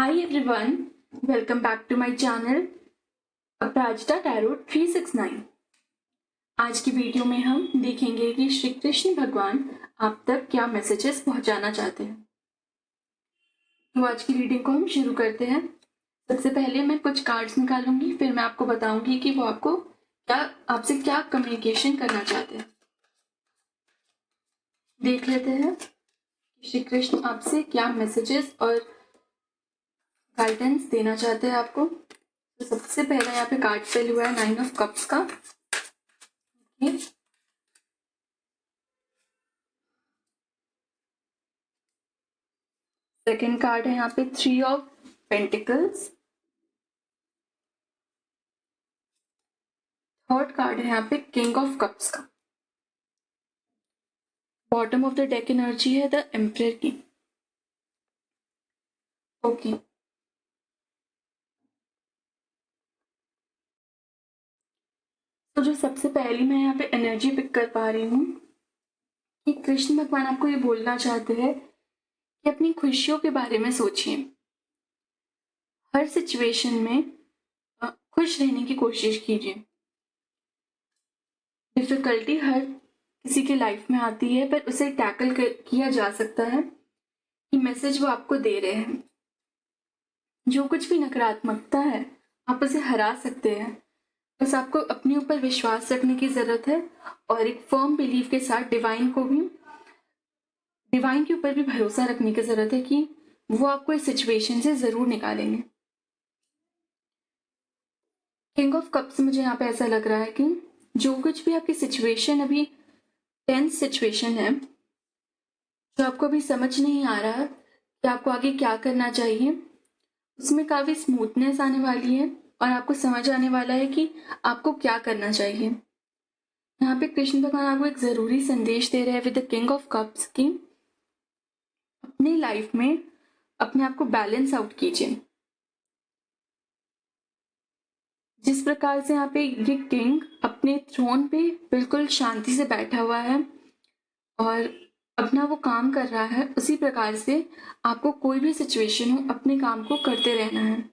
Hi everyone, welcome back to my channel Aparajita tarot 369। आज की video में हम देखेंगे कि श्री कृष्ण भगवान आप तक क्या मैसेजेस पहुंचाना चाहते हैं। तो आज की रीडिंग को हम शुरू करते हैं। सबसे पहले मैं कुछ कार्ड्स निकालूंगी, फिर मैं आपको बताऊंगी कि वो आपको आपसे क्या कम्युनिकेशन करना चाहते हैं। देख लेते हैं श्री कृष्ण आपसे क्या मैसेजेस और गाइडेंस देना चाहते हैं आपको। तो सबसे पहला यहाँ पे कार्ड फेल हुआ है 9 ऑफ कप्स का। सेकेंड कार्ड है यहाँ पे 3 ऑफ पेंटिकल्स। थर्ड कार्ड है यहाँ पे किंग ऑफ कप्स का। Bottom of the deck energy है द एम्परर की। ओके, तो जो सबसे पहली मैं यहाँ पे एनर्जी पिक कर पा रही हूँ कि कृष्ण भगवान आपको ये बोलना चाहते हैं कि अपनी खुशियों के बारे में सोचिए। हर सिचुएशन में खुश रहने की कोशिश कीजिए। डिफिकल्टी हर किसी की लाइफ में आती है, पर उसे टैकल किया जा सकता है कि मैसेज वो आपको दे रहे हैं। जो कुछ भी नकारात्मकता है आप उसे हरा सकते हैं। बस आपको अपने ऊपर विश्वास रखने की जरूरत है और एक फर्म बिलीव के साथ डिवाइन के ऊपर भी भरोसा रखने की जरूरत है कि वो आपको इस सिचुएशन से जरूर निकालेंगे। किंग ऑफ कप्स मुझे यहाँ पे ऐसा लग रहा है कि जो कुछ भी आपकी सिचुएशन अभी टेंस सिचुएशन है, जो आपको अभी समझ नहीं आ रहा कि आपको आगे क्या करना चाहिए, उसमें काफी स्मूथनेस आने वाली है और आपको समझ आने वाला है कि आपको क्या करना चाहिए। यहाँ पे कृष्ण भगवान आपको एक जरूरी संदेश दे रहे हैं with the king of cups की अपनी लाइफ में अपने आप को बैलेंस आउट कीजिए। जिस प्रकार से यहाँ पे ये किंग अपने थ्रोन पे बिल्कुल शांति से बैठा हुआ है और अपना वो काम कर रहा है, उसी प्रकार से आपको कोई भी सिचुएशन हो अपने काम को करते रहना है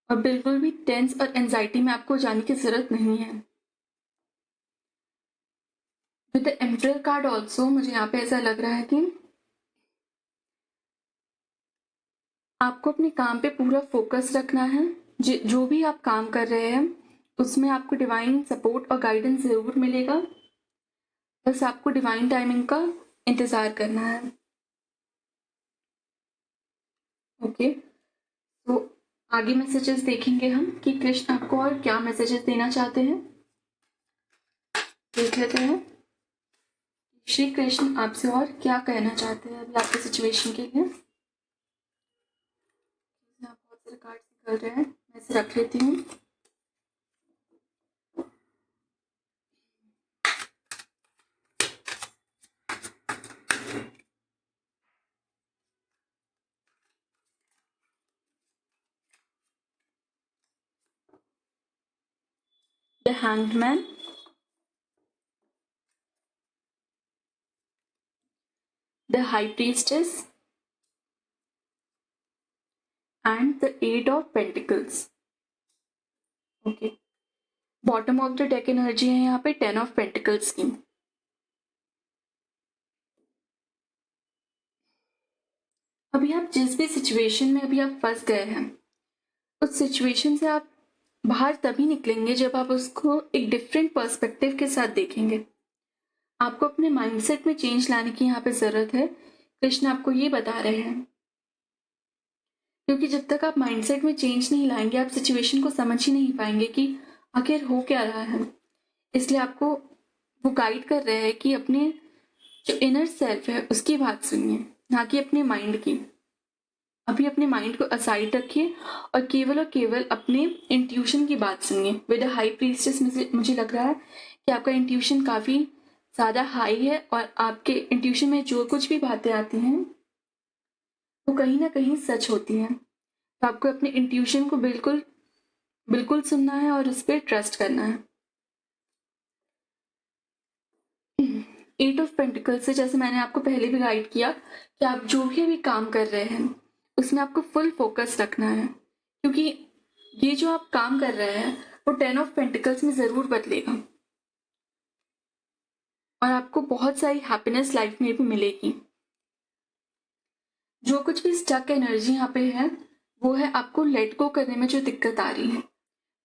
और बिल्कुल भी टेंस और एंजाइटी में आपको जाने की जरूरत नहीं है। With the emperor card also मुझे यहाँ पे ऐसा लग रहा है कि आपको अपने काम पे पूरा फोकस रखना है। जो भी आप काम कर रहे हैं उसमें आपको डिवाइन सपोर्ट और गाइडेंस जरूर मिलेगा। बस आपको डिवाइन टाइमिंग का इंतजार करना है। ओके, तो आगे मैसेजेस देखेंगे हम कि कृष्ण आपको और क्या मैसेजेस देना चाहते हैं। देख लेते हैं श्री कृष्ण आपसे और क्या कहना चाहते हैं अभी आपके सिचुएशन के लिए। बहुत सारे कार्ड निकल रहे हैं, मैं इसे रख लेती हूँ। The hanged man, the high priestess and the 8 of Pentacles. Okay. Bottom of the deck energy है यहाँ पे 10 ऑफ पेंटिकल्स की। अभी आप जिस भी सिचुएशन में अभी आप फंस गए हैं, उस सिचुएशन से आप बाहर तभी निकलेंगे जब आप उसको एक डिफरेंट पर्सपेक्टिव के साथ देखेंगे। आपको अपने माइंडसेट में चेंज लाने की यहाँ पे जरूरत है। कृष्ण आपको ये बता रहे हैं, क्योंकि जब तक आप माइंडसेट में चेंज नहीं लाएंगे आप सिचुएशन को समझ ही नहीं पाएंगे कि आखिर हो क्या रहा है। इसलिए आपको वो गाइड कर रहे हैं कि अपने जो इनर सेल्फ है उसकी बात सुनिए, ना कि अपने माइंड की। अभी अपने माइंड को असाइड रखिए और केवल अपने इंट्यूशन की बात सुनिए। विद हाई प्रीस्टेस मुझे लग रहा है कि आपका इंट्यूशन काफी ज्यादा हाई है और आपके इंट्यूशन में जो कुछ भी बातें आती हैं वो कहीं ना कहीं सच होती हैं। तो आपको अपने इंट्यूशन को बिल्कुल सुनना है और उस पर ट्रस्ट करना है। 8 ऑफ पेंटिकल से जैसे मैंने आपको पहले भी गाइड किया कि आप जो भी अभी काम कर रहे हैं उसमें आपको फुल फोकस रखना है, क्योंकि ये जो आप काम कर रहे हैं वो 10 ऑफ पेंटिकल्स में ज़रूर बदलेगा और आपको बहुत सारी हैप्पीनेस लाइफ में भी मिलेगी। जो कुछ भी स्टक एनर्जी यहाँ पे है वो है आपको लेट गो करने में जो दिक्कत आ रही है,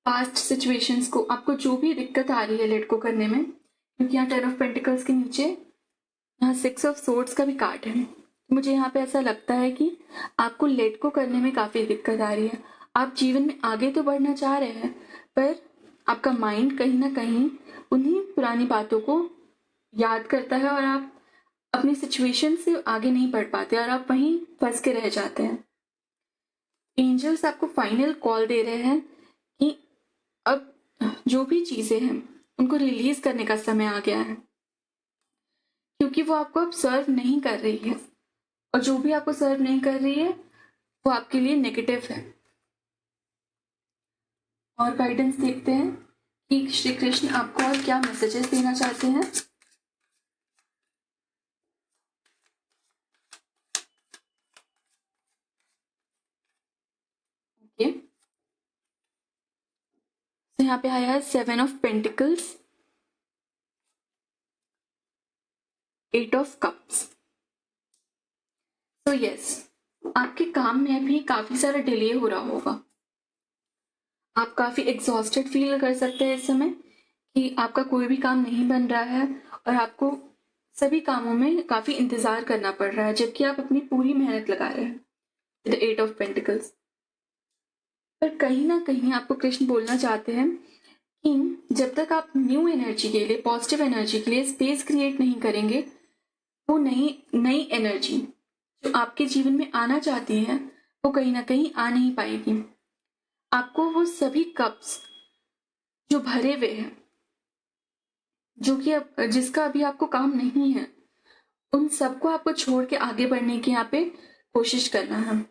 पास्ट सिचुएशंस को, आपको जो भी दिक्कत आ रही है लेट गो करने में, क्योंकि यहाँ 10 ऑफ पेंटिकल्स के नीचे यहाँ 6 ऑफ सोर्ड्स का भी कार्ड है। तो मुझे यहाँ पे ऐसा लगता है कि आपको लेट गो करने में काफ़ी दिक्कत आ रही है। आप जीवन में आगे तो बढ़ना चाह रहे हैं, पर आपका माइंड कहीं ना कहीं उन्हीं पुरानी बातों को याद करता है और आप अपनी सिचुएशन से आगे नहीं बढ़ पाते और आप वहीं फंस के रह जाते हैं। एंजल्स आपको फाइनल कॉल दे रहे हैं कि अब जो भी चीज़ें हैं उनको रिलीज करने का समय आ गया है, क्योंकि वो आपको अब सर्व नहीं कर रही है और जो भी आपको सर्व नहीं कर रही है वो आपके लिए नेगेटिव है। और गाइडेंस देखते हैं कि श्री कृष्ण आपको और क्या मैसेजेस देना चाहते हैं। ओके, तो यहाँ पे आया है 7 ऑफ पेंटिकल्स, 8 ऑफ कप्स। तो यस, आपके काम में भी काफी सारा डिले हो रहा होगा। आप काफी एग्जॉस्टेड फील कर सकते हैं इस समय कि आपका कोई भी काम नहीं बन रहा है और आपको सभी कामों में काफी इंतजार करना पड़ रहा है, जबकि आप अपनी पूरी मेहनत लगा रहे हैं। द 8 ऑफ पेंटिकल्स, पर कहीं ना कहीं आपको कृष्ण बोलना चाहते हैं कि जब तक आप न्यू एनर्जी के लिए, पॉजिटिव एनर्जी के लिए स्पेस क्रिएट नहीं करेंगे, वो नई नई एनर्जी जो आपके जीवन में आना चाहती है वो कहीं ना कहीं आ नहीं पाएगी। आपको वो सभी कप्स जो भरे हुए हैं, जो कि अब जिसका अभी आपको काम नहीं है, उन सबको आपको छोड़ के आगे बढ़ने की यहाँ पे कोशिश करना है।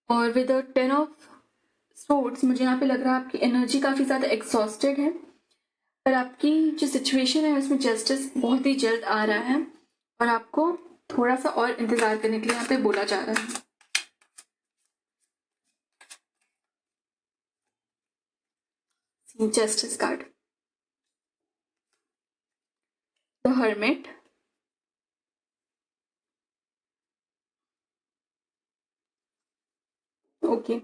और विद 10 ऑफ सोर्ड्स मुझे यहाँ पे लग रहा है आपकी एनर्जी काफी ज्यादा एग्जॉस्टेड है, पर आपकी जो सिचुएशन है उसमें जस्टिस बहुत ही जल्द आ रहा है और आपको थोड़ा सा और इंतजार करने के लिए यहाँ पे बोला जा रहा है। Justice card, the hermit, okay,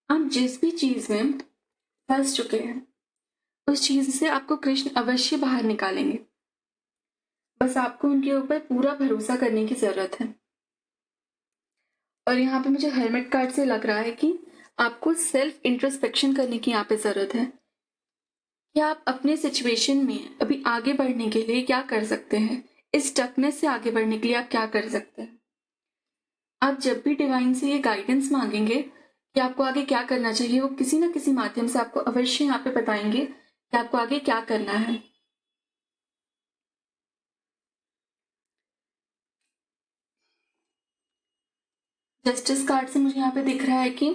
आप जिस भी चीज में फंस चुके हैं उस चीज से आपको कृष्ण अवश्य बाहर निकालेंगे, बस आपको उनके ऊपर पूरा भरोसा करने की जरूरत है। और यहाँ पे मुझे हेलमेट कार्ड से लग रहा है कि आपको सेल्फ इंट्रोस्पेक्शन करने की यहाँ पे जरूरत है कि आप अपने सिचुएशन में अभी आगे बढ़ने के लिए क्या कर सकते हैं, इस स्टकनेस से आगे बढ़ने के लिए आप क्या कर सकते हैं। आप जब भी डिवाइन से ये गाइडेंस मांगेंगे कि आपको आगे क्या करना चाहिए, वो किसी ना किसी माध्यम से आपको अवश्य यहाँ पे बताएंगे कि आपको आगे क्या करना है। जस्टिस कार्ड से मुझे यहाँ पे दिख रहा है कि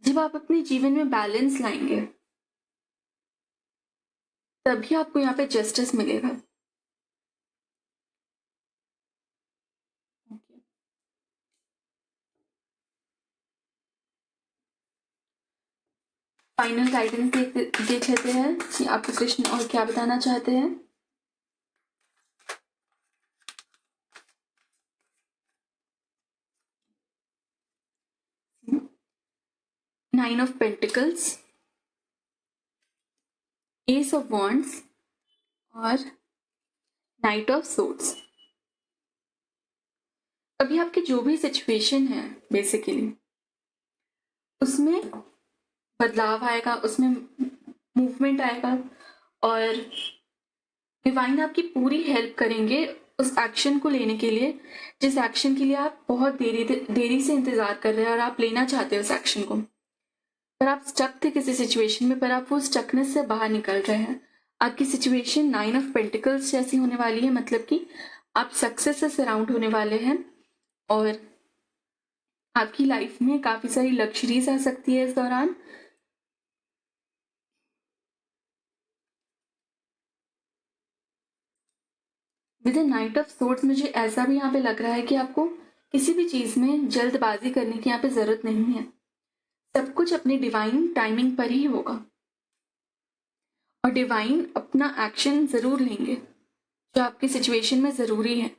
जब आप अपने जीवन में बैलेंस लाएंगे तभी आपको यहाँ पे जस्टिस मिलेगा। फाइनल गाइडेंस देख लेते हैं कि आपको कृष्ण और क्या बताना चाहते हैं।9 of pentacles, ace of wands और नाइट ऑफ सोर्ड्स। अभी आपकी जो भी सिचुएशन है बेसिकली उसमें बदलाव आएगा, उसमें मूवमेंट आएगा और डिवाइन आपकी पूरी हेल्प करेंगे उस एक्शन को लेने के लिए जिस एक्शन के लिए आप बहुत देरी से इंतजार कर रहे हैं और आप लेना चाहते हैं उस एक्शन को, पर आप स्टक थे किसी सिचुएशन में, पर आप वो स्टकनेस से बाहर निकल रहे हैं। आपकी सिचुएशन 9 ऑफ पेंटिकल्स जैसी होने वाली है, मतलब कि आप सक्सेस से सराउंड होने वाले हैं और आपकी लाइफ में काफी सारी लग्जरीज आ सकती है इस दौरान। With the night of swords मुझे ऐसा भी यहाँ पे लग रहा है कि आपको किसी भी चीज़ में जल्दबाजी करने की यहाँ पे ज़रूरत नहीं है। सब कुछ अपनी डिवाइन टाइमिंग पर ही होगा और डिवाइन अपना एक्शन ज़रूर लेंगे जो आपकी सिचुएशन में ज़रूरी है।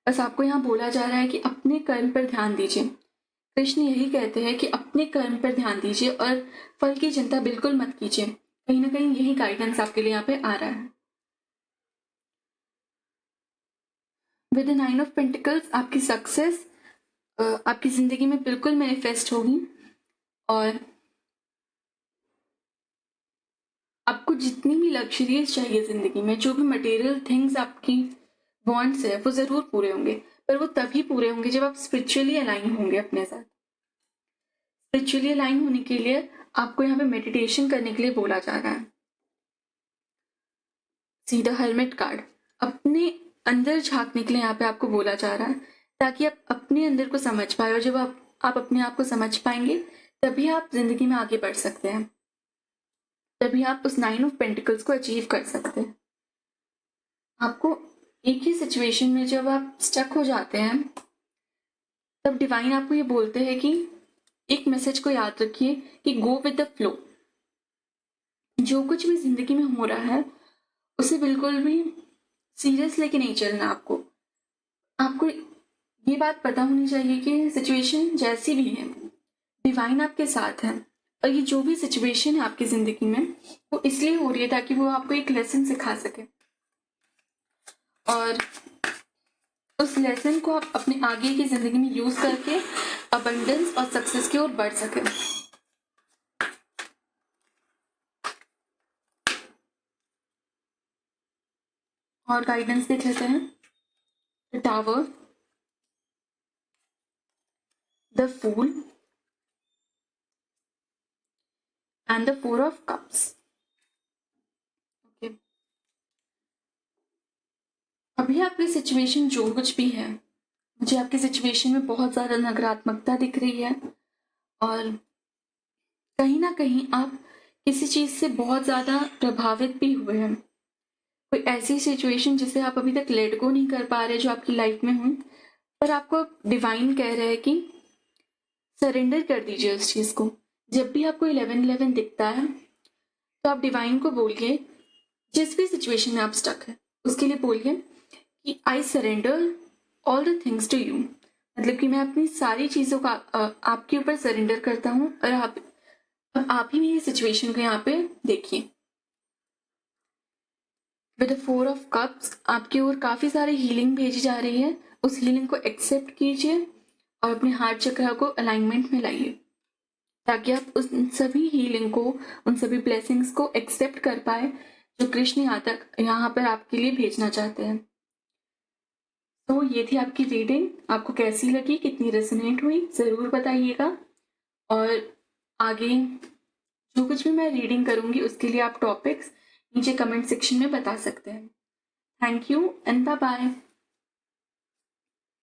बस आपको यहाँ बोला जा रहा है कि अपने कर्म पर ध्यान दीजिए। कृष्ण यही कहते हैं कि अपने कर्म पर ध्यान दीजिए और फल की चिंता बिल्कुल मत कीजिए। कहीं ना कहीं यही गाइडेंस आपके लिए यहाँ पे आ रहा है। विद द 9 ऑफ पेंटिकल्स आपकी सक्सेस आपकी जिंदगी में बिल्कुल मैनिफेस्ट होगी और आपको जितनी भी लग्जरीज चाहिए जिंदगी में, जो भी मटेरियल थिंग्स आपकी वांट्स है, वो जरूर पूरे होंगे। पर वो तभी पूरे होंगे जब आप स्पिरिचुअली अलाइन होंगे अपने साथ। स्पिरिचुअली अलाइन होने के लिए आपको यहाँ पे मेडिटेशन करने के लिए बोला जा रहा है। सी द हर्मिट कार्ड, अपने अंदर झांकने के लिए यहाँ पे आपको बोला जा रहा है ताकि आप अपने अंदर को समझ पाए। और जब आप अपने आप को समझ पाएंगे तभी आप जिंदगी में आगे बढ़ सकते हैं, तभी आप उस 9 ऑफ पेंटिकल्स को अचीव कर सकते हैं। आपको एक ही सिचुएशन में जब आप स्टक हो जाते हैं तब डिवाइन आपको ये बोलते हैं कि एक मैसेज को याद रखिए कि गो विद द फ्लो। जो कुछ भी जिंदगी में हो रहा है उसे बिल्कुल भी सीरियस लेके नहीं चलना। आपको ये बात पता होनी चाहिए कि सिचुएशन जैसी भी है डिवाइन आपके साथ है और ये जो भी सिचुएशन है आपकी जिंदगी में वो इसलिए हो रही है ताकि वो आपको एक लेसन सिखा सके और उस लेसन को आप अपने आगे की जिंदगी में यूज करके अबंडेंस और सक्सेस की ओर बढ़ सके। और गाइडेंस देख लेते हैं। The tower, the fool and the 4 of cups. Okay, अभी आपकी सिचुएशन जो कुछ भी है, मुझे आपकी सिचुएशन में बहुत ज़्यादा नकारात्मकता दिख रही है और कहीं ना कहीं आप किसी चीज़ से बहुत ज़्यादा प्रभावित भी हुए हैं। कोई ऐसी सिचुएशन जिसे आप अभी तक लेट गो नहीं कर पा रहे जो आपकी लाइफ में हो, पर आपको डिवाइन कह रहे हैं कि सरेंडर कर दीजिए उस चीज़ को। जब भी आपको 11-11 दिखता है तो आप डिवाइन को बोलिए, जिस भी सिचुएशन में आप स्टक है उसके लिए बोलिए कि I surrender all the things to you. मतलब कि मैं अपनी सारी चीज़ों का आपके ऊपर सरेंडर करता हूँ और आप ही मेरी सिचुएशन को यहाँ पे देखिए। विद द 4 ऑफ कप्स आपकी ओर काफ़ी सारी हीलिंग भेजी जा रही है। उस हीलिंग को एक्सेप्ट कीजिए और अपने हार्ट चक्र को अलाइनमेंट में लाइए ताकि आप उन सभी हीलिंग को, उन सभी ब्लेसिंग्स को एक्सेप्ट कर पाए जो कृष्ण यहाँ पर आपके लिए भेजना चाहते हैं। तो ये थी आपकी रीडिंग। आपको कैसी लगी, कितनी रेजोनेट हुई, ज़रूर बताइएगा। और आगे जो कुछ भी मैं रीडिंग करूँगी उसके लिए आप टॉपिक्स नीचे कमेंट सेक्शन में बता सकते हैं। Thank you and bye bye.